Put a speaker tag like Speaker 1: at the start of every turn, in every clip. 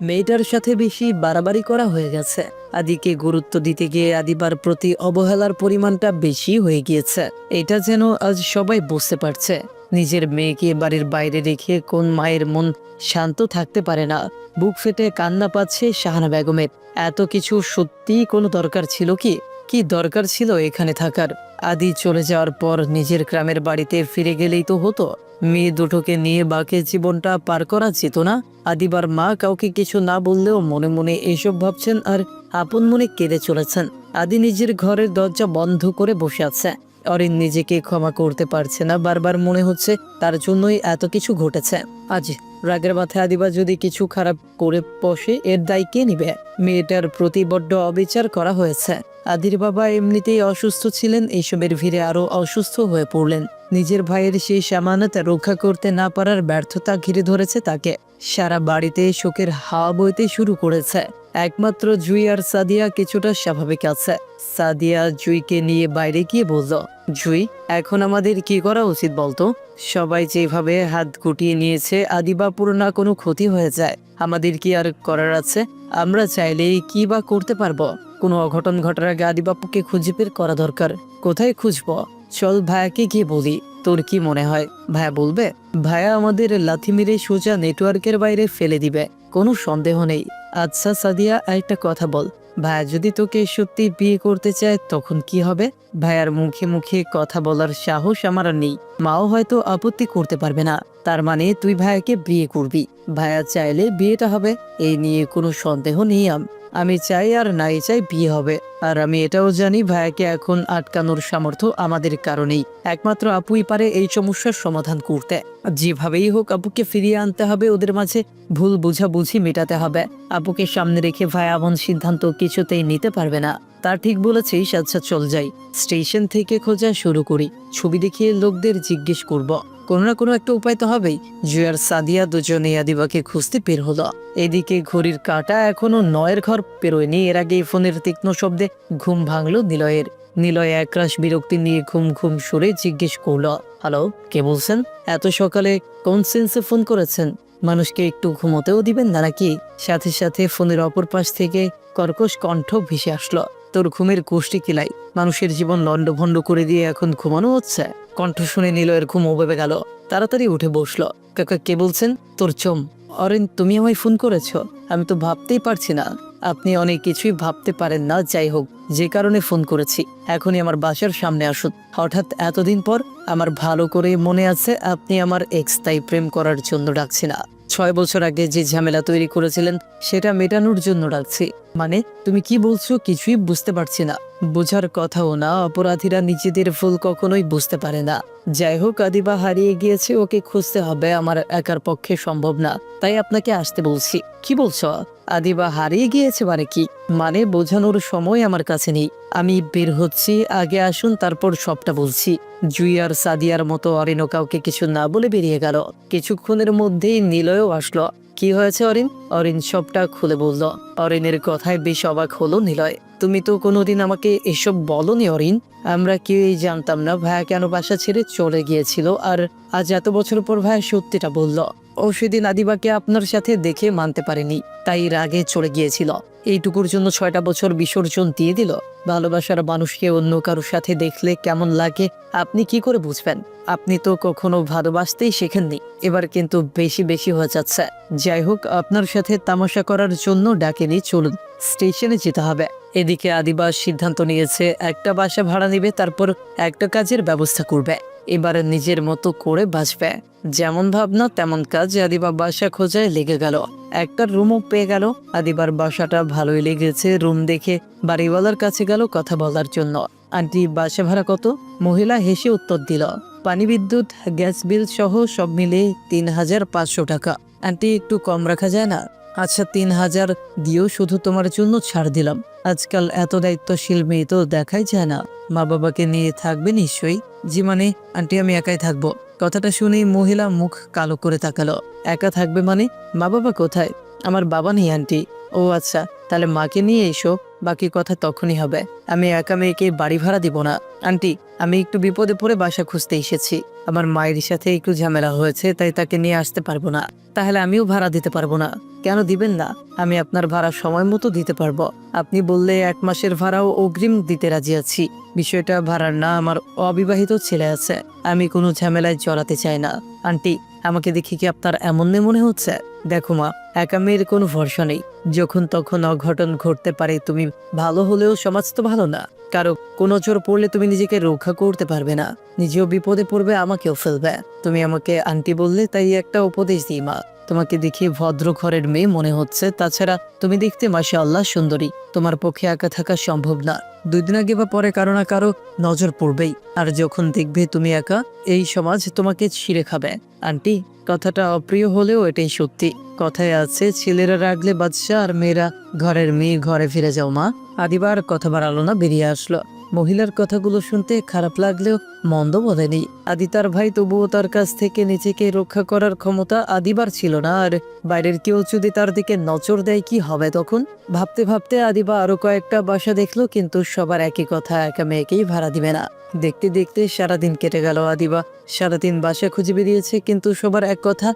Speaker 1: মেয়েটার সাথে বেশি বাড়াবাড়ি করা হয়ে গেছে। আদিকে গুরুত্ব দিতে গিয়ে আদিবার প্রতি অবহেলার পরিমাণটা বেশি হয়ে গিয়েছে। এটা যেন আজ সবাই বুঝতে পারছে। নিজের মেয়েকে বাড়ির বাইরে রেখে কোন মায়ের মন শান্ত থাকতে পারে না। বুক ফেটে কান্না পাচ্ছে শাহানা বেগমের। এত কিছু সত্যি কোনো দরকার ছিল কি? কি দরকার ছিল এখানে থাকার? আদি চলে যাওয়ার পর নিজের গ্রামের বাড়িতে ফিরে গেলেই তো হতো। মেয়ে দুটোকে নিয়ে বাকি জীবনটা পার করা যেত না? আদিবার মা কাউকে কিছু না বললেও মনে মনে এসব ভাবছেন আর আপন মনে কেঁদে চলেছেন। আদি নিজের ঘরের দরজা বন্ধ করে বসে আছে। অরিন নিজেকে ক্ষমা করতে পারছে না। বারবার মনে হচ্ছে তার জন্যই এত কিছু ঘটেছে। আজ রাগের মাথায় আদিবা যদি কিছু খারাপ করে বসে, এর দায় কে নিবে? মেয়েটার প্রতি বড্ড অবিচার করা হয়েছে। আদির বাবা এমনিতেই অসুস্থ ছিলেন, এইসবের ভিড়ে আরো অসুস্থ হয়ে পড়লেন। নিজের ভাইয়ের সেই সামানত রক্ষা করতে না পারার ব্যর্থতা ঘিরে ধরেছে তাকে। সারা বাড়িতে শোকের হাওয়া বইতে শুরু করেছে। একমাত্র জুই আর সাদিয়া কিছুটা স্বাভাবিক আছে। সাদিয়া জুইকে নিয়ে বাইরে গিয়ে বলল, জুই, এখন আমাদের কি করা উচিত বলতো? সবাই যেভাবে হাত গুটিয়ে নিয়েছে, আদিবাপুর না কোনো ক্ষতি হয়ে যায়, আমাদের কি আর করার আছে? আমরা চাইলেই কি বা করতে পারবো? কোনো অঘটন ঘটার আগে আদিবাপুকে খুঁজে বের করা দরকার। কোথায় খুঁজবো? চল ভাইয়াকে গিয়ে বলি। তোর কি মনে হয় ভাইয়া বলবে? ভাইয়া আমাদের লাথি মেরে সোজা নেটওয়ার্কের বাইরে ফেলে দিবে, কোনো সন্দেহ নেই। আচ্ছা সাদিয়া, একটা কথা বল, ভাইয়া যদি তোকে সত্যি বিয়ে করতে চায় তখন কি হবে? ভাইয়ার মুখে মুখে কথা বলার সাহস আমার আর নেই। মাও হয়তো আপত্তি করতে পারবে না। তার মানে তুই ভাইয়াকে বিয়ে করবি? ভাইয়া চাইলে বিয়েটা হবে, এই নিয়ে কোনো সন্দেহ নেই। আমি চাই আর নাই চাই বিয়ে হবে। আর আমি এটাও জানি ভাইয়াকে এখন আটকানোর সামর্থ্য আমাদের কারণেই। একমাত্র আপুই পারে এই সমস্যার সমাধান করতে। যেভাবেই হোক আপুকে ফিরিয়ে আনতে হবে, ওদের মাঝে ভুল বুঝাবুঝি মেটাতে হবে। আপুকে সামনে রেখে ভাইয়া এমন সিদ্ধান্ত কিছুতেই নিতে পারবে না। তা ঠিক বলেছিস। আচ্ছা চল যাই, স্টেশন থেকে খোঁজা শুরু করি। ছবি দেখিয়ে লোকদের জিজ্ঞেস করব। কোনো না কোনো একটা উপায় তো হবেই। জুয়ার সাদিয়া দুজনে আদিবাকে খুঁজতে বের হলো। এদিকে ঘড়ির কাঁটা এখনো 9-এর ঘর পেরোয়নি। এর আগে ফোনের তীক্ষ্ণ শব্দে ঘুম ভাঙলো নিলয়ের। নিলয় একরাশ বিরক্তি নিয়ে ঘুম ঘুম সুরে জিজ্ঞেস করলো, হ্যালো, কে বলছেন? এত সকালে কোন সেন্সে ফোন করেছেন? মানুষকে একটু ঘুমোতেও দিবেন না নাকি? সাথে সাথে ফোনের অপর পাশ থেকে কর্কশ কণ্ঠ ভেসে আসলো, তোর ঘুমের গোষ্ঠী কিলাই, মানুষের জীবন লন্ডভন্ড করে দিয়ে এখন ঘুমানো হচ্ছে? কণ্ঠ শুনে নিলয়ের ঘুম উবে গেল। তাড়াতাড়ি উঠে বসলো। কাকা, কে বলছেন? তোর চোম। অরেন, তুমি আমায় ফোন করেছ? আমি তো ভাবতেই পারছি না। আপনি অনেক কিছুই ভাবতে পারেন না। যাই হোক, যে কারণে ফোন করেছি, এখনই আমার বাসার সামনে আসুন। হঠাৎ এতদিন পর? আমার ভালো করে মনে আছে আপনি আমার এক্স, তাই প্রেম করার জন্য ডাকছি না। 6 বছর আগে যে ঝামেলা তৈরি করেছিলেন সেটা মেটানোর জন্য ডাকছি। মানে তুমি কি বলছো কিছুই বুঝতে পারছি না। বোঝার কথাও না, অপরাধীরা নিজেদের ভুল কখনোই বুঝতে পারে না। যাই হোক, আদিবা হারিয়ে গিয়েছে, ওকে খুঁজতে হবে, আমার একার পক্ষে সম্ভব না, তাই আপনাকে আসতে বলছি। কি বলছো? আদিবা হারিয়ে গিয়েছে মানে কি? মানে বোঝানোর সময় আমার কাছে নেই। আমি বের হচ্ছি, আগে আসুন, তারপর সবটা বলছি। জুই আর সাদিয়ার মতো অরিনও কাউকে কিছু না বলে বেরিয়ে গেল। কিছুক্ষণের মধ্যেই নিলয়ও আসলো। কি হয়েছে অরিন? অরিন সবটা খুলে বলল। অরিনের কথায় বেশ অবাক হলো নিলয়। তুমি তো কোনোদিন আমাকে এসব বলনি অরিন। আমরা কেউই জানতাম না ভাইয়া কেন বাসা ছেড়ে চলে গিয়েছিল, আর আজ এত বছর পর ভাইয়া সত্যিটা বলল। ও সেদিন আদিবাকে আপনার সাথে দেখে মানতে পারেনি, তাই রাগে চলে গিয়েছিল। এইটুকুর জন্য 6টা বছর বিসর্জন দিয়ে দিল। ভালোবাসার মানুষকে অন্য কারোর সাথে দেখলে কেমন লাগে আপনি কি করে বুঝবেন? আপনি তো কখনো ভালোবাসতেই শেখেননি, এবার কিন্তু বেশি বেশি হয়ে যাচ্ছে। যাই হোক, আপনার সাথে তামাশা করার জন্য ডাকেনি, চলুন স্টেশনে যেতে হবে। এদিকে আদিবা সিদ্ধান্ত নিয়েছে একটা বাসা ভাড়া নেবে, তারপর একটা কাজের ব্যবস্থা করবে। এবার নিজের মতো করে বাঁচবে। যেমন ভাবনা তেমন কাজ। আদিবা বাসা খোঁজায় লেগে গেল। একটা রুমও পেয়ে গেল। আদিবার বাসাটা ভালোই লেগেছে। রুম দেখে বাড়িওয়ালার কাছে গেল কথা বলার জন্য। আন্টি, বাসা ভাড়া কত? মহিলা হেসে উত্তর দিল, পানি, বিদ্যুৎ, গ্যাস বিল সহ সব মিলে 3500 টাকা। আন্টি, একটু কম রাখা যায় না? আচ্ছা 3000 দিও, শুধু তোমার জন্য ছাড় দিলাম। আজকাল এত দায়িত্বশীল মেয়ে তো দেখাই যায় না। মা বাবাকে নিয়ে থাকবে নিশ্চয়ই? জি মানে আন্টি, আমি একাই থাকবো। কথাটা শুনেই মহিলা মুখ কালো করে তাকালো। একা থাকবে মানে? মা বাবা কোথায়? আমার বাবা নেই আন্টি। ও আচ্ছা, তাহলে মাকে নিয়ে এসো, বাকি কথা তখনই হবে। আমি একা মেয়েকে বাড়ি ভাড়া দিব না। আন্টি, আমি একটু বিপদে পড়ে বাসা খুঁজতে এসেছি। আমার মায়ের সাথে একটু ঝামেলা হয়েছে, তাই তাকে নিয়ে আসতে পারবো না। তাহলে আমিও ভাড়া দিতে পারবো না। কেন দিবেন না? আমি আপনার ভাড়া সময় মতো দিতে পারবো। আপনি বললে 1 মাসের ভাড়াও অগ্রিম দিতে রাজি আছি। বিষয়টা ভাড়ার না, আমার অবিবাহিত ছেলে আছে। আমি কোনো ঝামেলায় জড়াতে চাই না। আন্টি, আমাকে দেখে কি আপনার এমন মনে হচ্ছে? দেখো মা, একা মেয়ের কোনো ভরসা নেই। যখন তখন অঘটন ঘটতে পারে। তুমি ভালো হলেও সমাজ তো ভালো না। কারো কোনো জোর পড়লে তুমি নিজেকে রক্ষা করতে পারবে না। নিজেও বিপদে পড়বে, আমাকেও ফেলবে। তুমি আমাকে আন্টি বললে, তাই একটা উপদেশ দিই মা। তোমাকে দেখে ভদ্র ঘরের মেয়ে মনে হচ্ছে। তাছাড়া তুমি দেখতে মাশাআল্লাহ সুন্দরী। তোমার পক্ষে একা থাকা সম্ভব না। 2 দিন আগে বা পরে কারো না কারো নজর পড়বেই। আর যখন দেখবে তুমি একা, এই সমাজ তোমাকে ছিঁড়ে খাবে। আন্টি, কথাটা অপ্রিয় হলেও এটাই সত্যি। কথায় আছে, ছেলেরা রাগলে বাদশা আর মেয়েরা ঘরের মেয়ে। ঘরে ফিরে যাও মা। আদিবার কথা বাড়ালো না, বেরিয়ে আসলো। মহিলার কথাগুলো শুনতে খারাপ লাগলেও মন্দ বলেনি। আদি তার ভাই, তবুও তার কাছ থেকে নিজেকে রক্ষা করার ক্ষমতা আদিবার ছিল না। আর বাইরের কেউ যদি তার দিকে নজর দেয়, কি হবে তখন? ভাবতে ভাবতে আদিবা আরো কয়েকটা বাসা দেখলো, কিন্তু সবার একই কথা, একা মেয়েকেই ভাড়া দিবে না। দেখতে দেখতে সারাদিন কেটে গেল। আদিবা সারাদিন বাসা খুঁজে বেরিয়েছে, কিন্তু সবার এক কথা,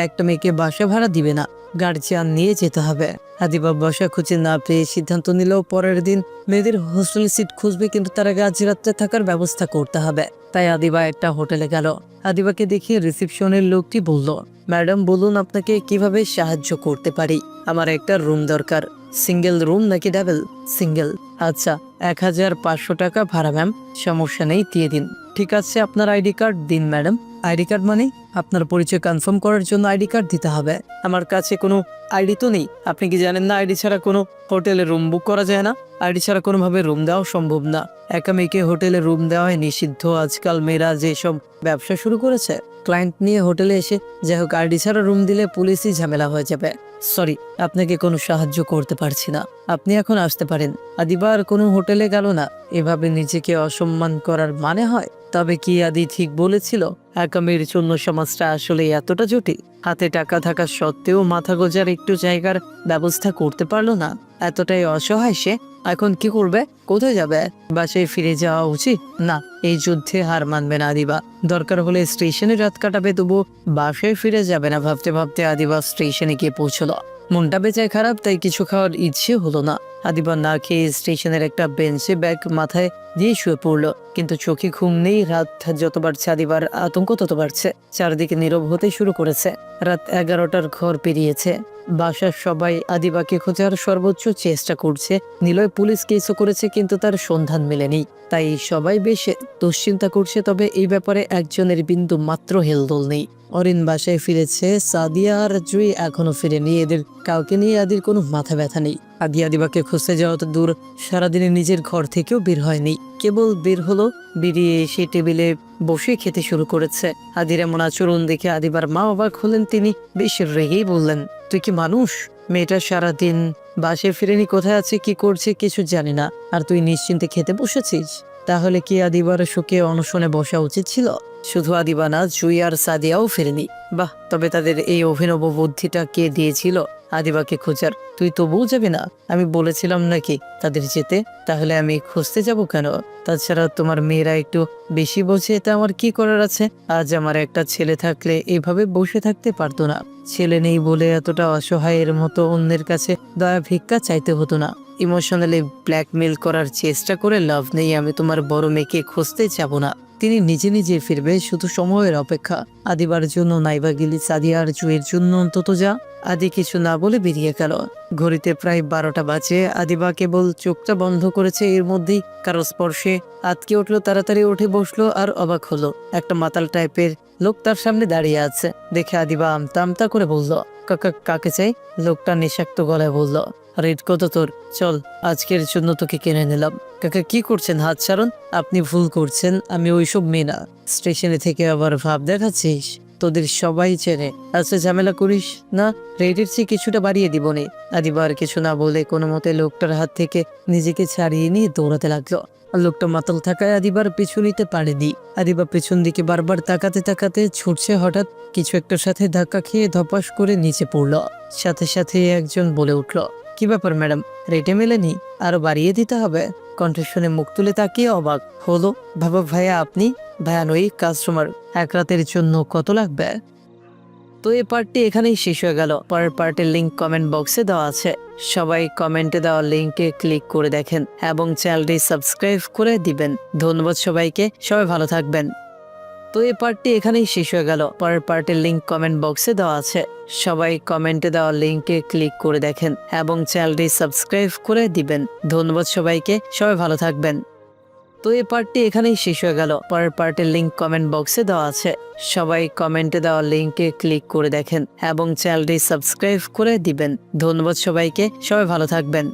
Speaker 1: একটা মেয়েকে বাসা ভাড়া দিবে না, গার্জিয়ান নিয়ে যেতে হবে। আদিবা বাসা খুঁজে না পেয়ে সিদ্ধান্ত নিল পরের দিন মেয়েদের হোস্টেল সিট খুঁজবে, কিন্তু তার আগে আজ রাত্রে থাকার ব্যবস্থা করতে হবে। তাই আদিবা একটা হোটেলে গেল। আদিবাকে দেখে রিসেপশনের লোকটি বলল, ম্যাডাম বলুন, আপনাকে কিভাবে সাহায্য করতে পারি? আমার একটা রুম দরকার। সিঙ্গেল রুম নাকি ডাবল? সিঙ্গেল। আচ্ছা, 1500 টাকা ভাড়া ম্যাম। সমস্যা নেই, দিয়ে দিন। ঠিক আছে, আপনার আইডি কার্ড দিন ম্যাডাম। আইডি কার্ড মানে? আপনার পরিচয় কনফার্ম করার জন্য আইডি কার্ড দিতে হবে। আমার কাছে কোনো আইডি তো নেই। আপনি কি জানেন না আইডি ছাড়া কোনো হোটেলে রুম বুক করা যায় না? আইডি ছাড়া কোনোভাবে রুম দেওয়া সম্ভব না। একা মেয়েকে হোটেলে রুম দেওয়া নিষিদ্ধ। আজকাল মেয়েরা যেসব ব্যবসা শুরু করেছে, ক্লায়েন্ট নিয়ে হোটেলে এসে, যাই হোক, আইডি ছাড়া রুম দিলে পুলিশই ঝামেলা হয়ে যাবে। সরি, আপনাকে কোনো সাহায্য করতে পারছি না। আপনি এখন আসতে পারেন। আদিবার কোনো হোটেলে গেল না। এভাবে নিজেকে অসম্মান করার মানে হয়? তবে কি আদি ঠিক বলেছিল? একা মেয়ের জন্য সমাজটা আসলে এতটা জটিল? হাতে টাকা থাকা সত্ত্বেও মাথা গোজার একটু জায়গার ব্যবস্থা করতে পারলো না। এতটাই অসহায় সে। এখন কি করবে? কোথায় যাবে? বাসায় ফিরে যাওয়া উচিত না। এই যুদ্ধে হার মানবে না আদিবা। দরকার হলে স্টেশনে রাত কাটাবে, তবু বাসায় ফিরে যাবে না। ভাবতে ভাবতে আদিবা স্টেশনে গিয়ে পৌঁছলো। মনটা বেজায় খারাপ, তাই কিছু খাওয়ার ইচ্ছে হলো না। আদিবা না খেয়ে স্টেশনের একটা বেঞ্চে ব্যাগ মাথায় দিয়ে শুয়ে পড়লো। কিন্তু চোখে ঘুম নেই। রাত যত বাড়ছে আদিবার আতঙ্ক তত বাড়ছে। চারদিকে নীরব হতে শুরু করেছে। রাত 11টার ঘর পেরিয়েছে। বাসার সবাই আদিবাকে খোঁজার সর্বোচ্চ চেষ্টা করছে। নিলয় পুলিশ কেসও করেছে, কিন্তু তার সন্ধান মেলেনি। তাই সবাই বেশ দুশ্চিন্তা করছে। তবে এই ব্যাপারে একজনের বিন্দু মাত্র হেলদোল নেই। অরিন বাসায় ফিরেছে, সাদিয়া আর জুই এখনো ফিরেনি। এদের কাউকে নিয়ে আদির কোনো মাথা ব্যথা নেই। আদি আদিবাকে খুঁজতে যাওয়া তো দূর, সারাদিনে নিজের ঘর থেকেও বের হয়নি। কেবল বের হলো, বেরিয়ে এসে টেবিলে বসে খেতে শুরু করেছে। আদির এমন আচরণ দেখে আদিবার মা অবাক হলেন। তিনি বেশ রেগেই বললেন, তুই কি মানুষ? মেয়েটা সারাদিন বাসায় ফিরেনি, কোথায় আছে, কি করছে কিছু জানি না, আর তুই নিশ্চিন্তে খেতে বসেছিস? তাহলে কি আদিবার শোকে অনশনে বসা উচিত ছিল? শুধু আদিবা না, জুই আর সাদিয়াও ফেরেনি। বাহ, তবে তাদের এই অভিনব বুদ্ধিটা কে দিয়েছিল আদিবাকে খোঁজার? তুই তবুও যাবি না? আমি বলেছিলাম নাকি তাদের যেতে? তাহলে আমি খুঁজতে যাব কেন? তাছাড়া তোমার মেয়েরা একটু বেশি বোঝে, এটা আমার কি করার আছে? আজ আমার একটা ছেলে থাকলে এভাবে বসে থাকতে পারতো না। ছেলে নেই বলে এতটা অসহায়ের মতো অন্যের কাছে দয়া ভিক্ষা চাইতে হতো না। ইমোশনালি ব্ল্যাকমেল করার চেষ্টা করে লাভ নেই। আমি তোমার বড় মেয়েকে খুঁজতে যাব না। তিনি নিজে নিজে ফিরবে, শুধু সময়ের অপেক্ষা। আদিবার জন্য নাইবা গেলি, সাদিয়া আর জুয়ের জন্য অন্তত যা। আদি কিছু না বলে বেরিয়ে গেল। ঘড়িতে প্রায় 12টা বাজে। আদিবা কেবল চোখটা বন্ধ করেছে, এর মধ্যেই কারো স্পর্শে আতকে উঠলো। তাড়াতাড়ি উঠে বসলো আর অবাক হলো, একটা মাতাল টাইপের লোক তার সামনে দাঁড়িয়ে আছে। দেখে আদিবা আমতা আমতা করে বলল, কাকা, কাকে চাই? লোকটা নিঃশাক্ত গলায় বলল, রেট কত তোর? চল, আজকের জন্য তোকে কিনে নিলাম। কাকা, কি করছেন? হাত ছাড়ুন। আপনি ভুল করছেন, আমি ওইসব মেয়ে না। স্টেশনে থেকে আবার ভাব দেখাচ্ছিস? তোদের সবাই চেনে। আচ্ছা, ঝামেলা করিস না, রেটের চেয়ে কিছুটা বাড়িয়ে দিবনে। আদিবা আর কিছু না বলে কোনো মতে লোকটার হাত থেকে নিজেকে ছাড়িয়ে নিয়ে দৌড়াতে লাগলো। লোকটা মাতাল থাকায় আদিবার পিছু নিতে পারেনি। আদিবা পেছন দিকে বারবার তাকাতে তাকাতে ছুটছে। হঠাৎ কিছু একটার সাথে ধাক্কা খেয়ে ধপাস করে নিচে পড়ল। সাথে সাথে একজন বলে উঠল, কি ব্যাপার ম্যাডাম, রেটে মেলেনি? আরো বাড়িয়ে দিতে হবে? কণ্ঠ শুনে মুখ তুলে তাকিয়ে অবাক হলো। ভাবা ভাইয়া আপনি? ভাইয়া নই, কাস্টমার। এক রাতের জন্য কত লাগবে? তো এই পার্টটি এখানেই শেষ হয়ে গেল। পরের পার্টের লিংক কমেন্ট বক্সে দেওয়া আছে, সবাই কমেন্টে দেওয়া লিংকে ক্লিক করে দেখেন এবং চ্যানেলটি সাবস্ক্রাইব করে দিবেন। ধন্যবাদ সবাইকে, সবাই ভালো থাকবেন। তো এই পার্টটি এখানেই শেষ হয়ে গেল। পরের পার্টের লিংক কমেন্ট বক্সে দেওয়া আছে, সবাই কমেন্টে দেওয়া লিংকে ক্লিক করে দেখেন এবং চ্যানেলটি সাবস্ক্রাইব করে দিবেন। ধন্যবাদ সবাইকে, সবাই ভালো থাকবেন। তো এই পার্টটি এখানেই শেষ হয়ে গেল। পরের পার্টের লিংক কমেন্ট বক্সে দেওয়া আছে, সবাই কমেন্টে দেওয়া লিংকে ক্লিক করে দেখেন এবং চ্যানেলটি সাবস্ক্রাইব করে দিবেন। ধন্যবাদ সবাইকে, সবাই ভালো থাকবেন।